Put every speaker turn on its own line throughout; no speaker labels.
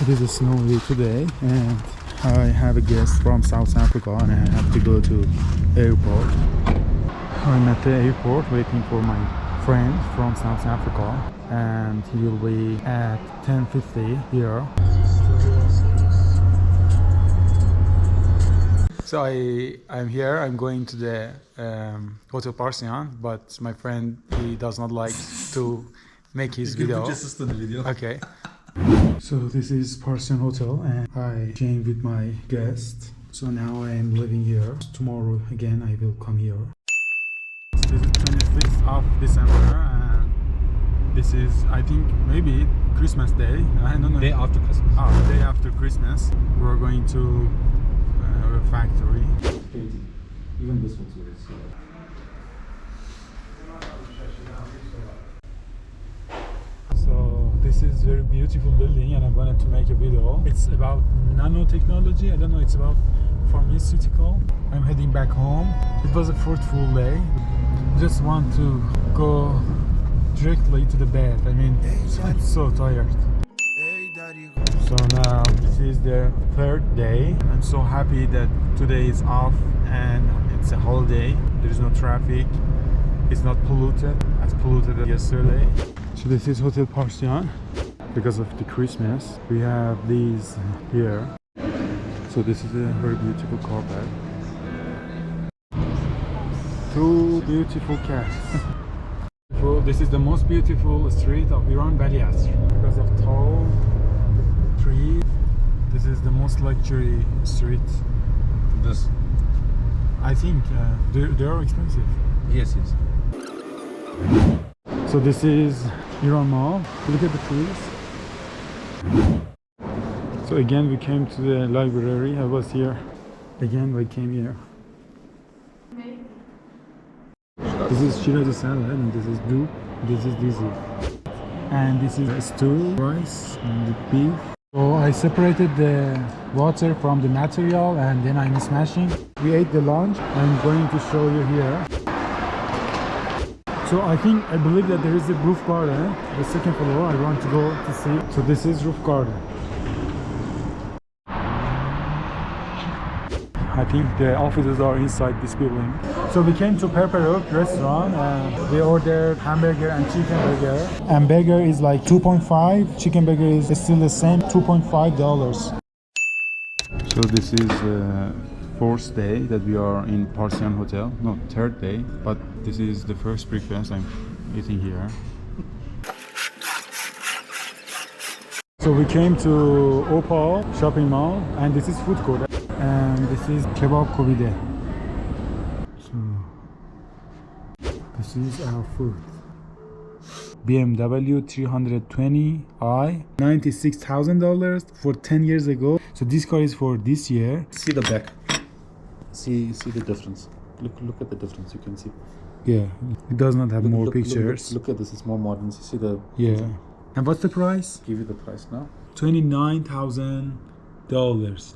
It is snowy today and I have a guest from South Africa and I have to go to airport. I'm at the airport waiting for my friend from South Africa and he will be at 10:50 here. So I'm here, I'm going to the Hotel Parsian, but my friend, he does not like to make his video. Okay. So this is Parsian Hotel and I came with my guest. So now I am living here. Tomorrow again I will come here. This is 26th of December and this is, I think, maybe Christmas Day. I don't know.
Day after Christmas.
Oh, the day after Christmas. We're going to a factory.
Even this one's very slow.
So this is very beautiful building and I wanted to make a video. It's about nanotechnology. I don't know, it's about pharmaceutical. I'm heading back home. It was a fruitful day. Just want to go directly to the bed. I mean, I'm so tired. So now this is the third day. I'm so happy that today is off and it's a holiday. There is no traffic. It's not polluted as polluted as yesterday. So this is Hotel Parsian. Because of the Christmas, we have these here. So this is a very beautiful carpet. Two beautiful cats. This is the most beautiful street of Iran, Valiasr. Because of tall tree, this is the most luxury street.
This?
I think they are expensive.
Yes, yes.
So this is Iran Mall. Look at the trees. So again we came to the library. I was here. Again we came here. This is Shirazi salad and this is dough. This is dizzy. And this is stew, rice and beef. So I separated the water from the material and then I'm smashing. We ate the lunch. I'm going to show you here. So I believe that there is a roof garden, the second floor. I want to go to see. So this is roof garden. I think the offices are inside this building. So we came to Perperuk restaurant and we ordered hamburger and chicken burger. And burger is like 2.5, chicken burger is still the same, $2.5. So this is fourth day that we are in Parsian Hotel. No, third day, but this is the first breakfast I'm eating here. So we came to Opal shopping mall and this is food court. And this is 𝐤𝐴𝐤. So this is our food. BMW 320i, $96,000 for 10 years ago. So this car is for this year.
See the back. See the difference. Look at the difference. You can see.
Yeah, it does not have more pictures.
Look at this. It's more modern. You see the.
Yeah. And what's the price?
Give you the price now.
$29,000.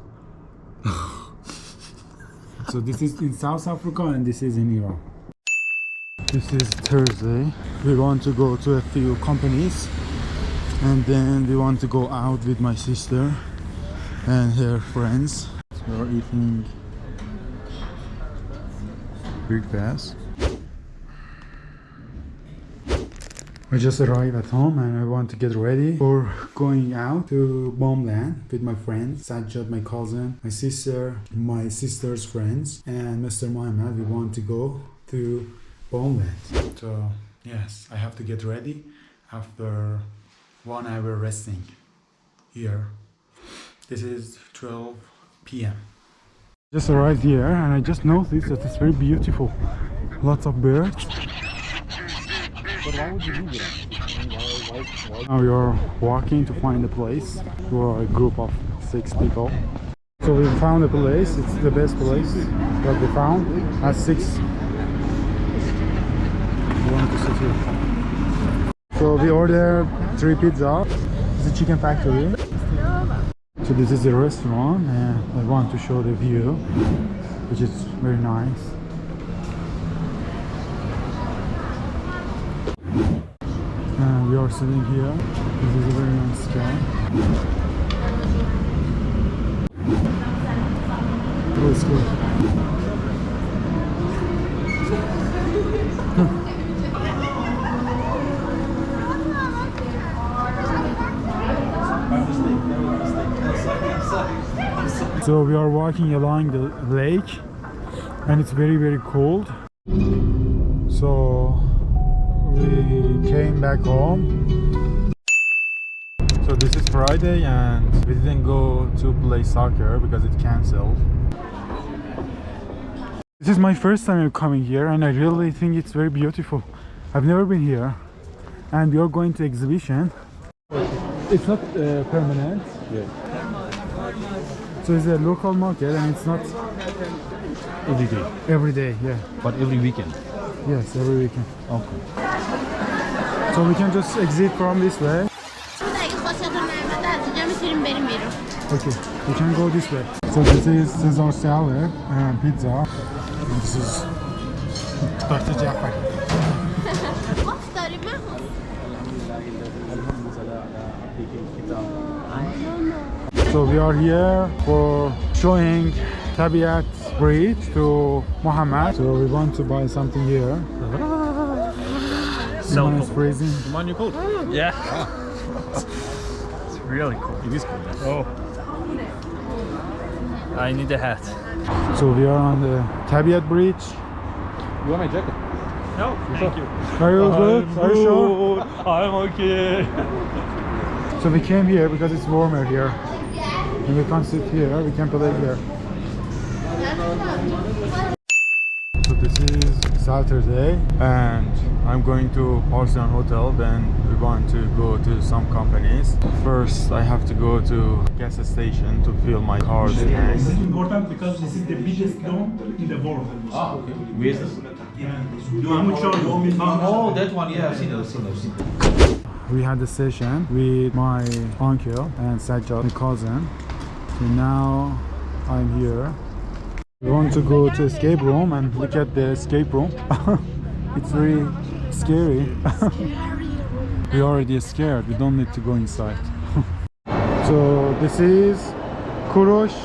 So this is in South Africa and this is in Iran. This is Thursday. We want to go to a few companies and then we want to go out with my sister and her friends. So we're eating breakfast. I just arrived at home and I want to get ready for going out to Bombland with my friends, Sajjad, my cousin, my sister's friends, and Mr. Mohammed. We want to go to Bombland. So yes, I have to get ready after 1 hour resting here. This is 12 p.m. Just arrived here and I just noticed that it's very beautiful. Lots of birds.
But why would you do that? Why?
Now we are walking to find a place. We are a group of 6 people. So we found a place. It's the best place that we found at 6. We want to sit here. So we ordered 3 pizza. It's a chicken factory. So this is the restaurant and I want to show the view, which is very nice. And we are sitting here. This is a very nice sky. Oh, it's cool. So we are walking along the lake and it's very, very cold. So we came back home. So this is Friday and we didn't go to play soccer because it cancelled. This is my first time coming here and I really think it's very beautiful. I've never been here and we are going to exhibition. It's not permanent.
Yeah.
So it's a local market and it's not
Every day.
every day, yeah.
But every weekend.
Yes, every weekend.
Okay.
So we can just exit from this way. Okay, we can go this way. So this is Caesar salad and pizza. And this is torta Jaffa. So we are here for showing Tabiat Bridge to Mohammed. So we want to buy something here. Someone is freezing.
Mind you cold?
Yeah. It's really cool.
It is cold.
Oh. I need a hat.
So we are on the Tabiat Bridge.
You want my jacket?
No, thank you.
Are you good? Are you sure?
I'm okay.
So we came here because it's warmer here. And we can't sit here, we can play here. So this is Saturday and I'm going to Parsian hotel, then we want to go to some companies. First I have to go to gas station to fill my car's tank.
This is important because this is the biggest dome in the world.
Ah, okay. Where is this? Oh, that one, yeah, I've seen it.
We had a session with my uncle and 𝐤𝐴𝐤𝐿. So now I'm here. We want to go to escape room and look at the escape room. It's very scary. We're already scared, we don't need to go inside. So this is Kurosh.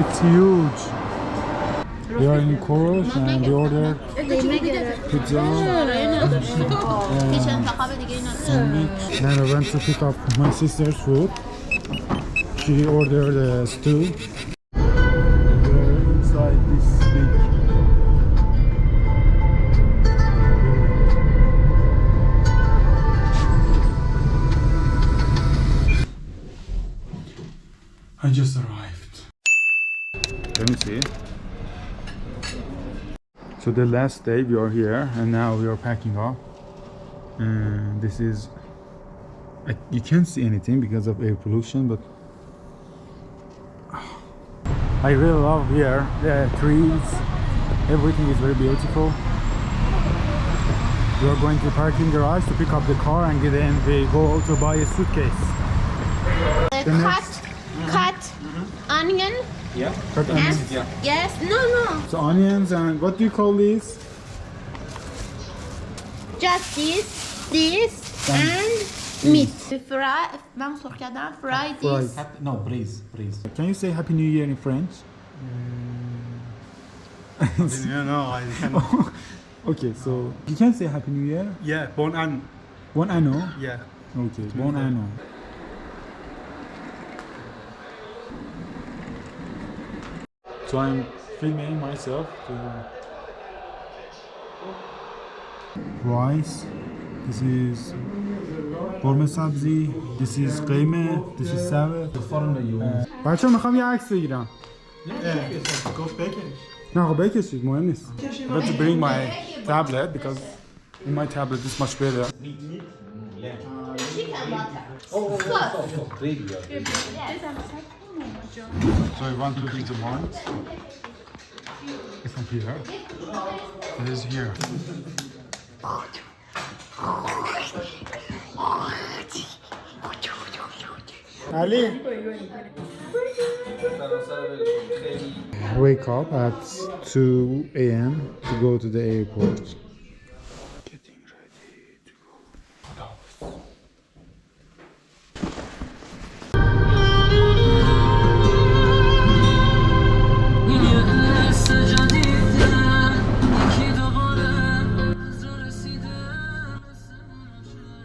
It's huge. We are in Kurosh and we ordered pizza sandwich. Then I went to pick up my sister's food. She ordered a stew. We're inside this big I just arrived.
Let me see.
So the last day we are here and now we are packing up. And this is, you can't see anything because of air pollution, but I really love here. The trees, everything is very beautiful. We are going to the parking garage to pick up the car and then we go to buy a suitcase.
Cut onion
Yeah.
Cut
and
onions.
yes, no,
So onions and what do you call these?
just this and meat. Fry, fry this.
No, braise.
Can you say Happy New Year in French?
No, I cannot.
Okay, so you can say Happy New Year.
Yeah, bon an.
Bon anno.
Yeah.
Okay, bon anno. So I'm filming myself to rice. This is قرمه سبزی. This is قیمه. This is salad. بچه میخوام یه عکس بگیرم.
Go back.
نه خب بکشید مهم نیست. I have to bring my tablet because in my tablet is much better. So I want to eat the one. It's from here. It is here. Ali. Wake up at 2 a.m. to go to the airport.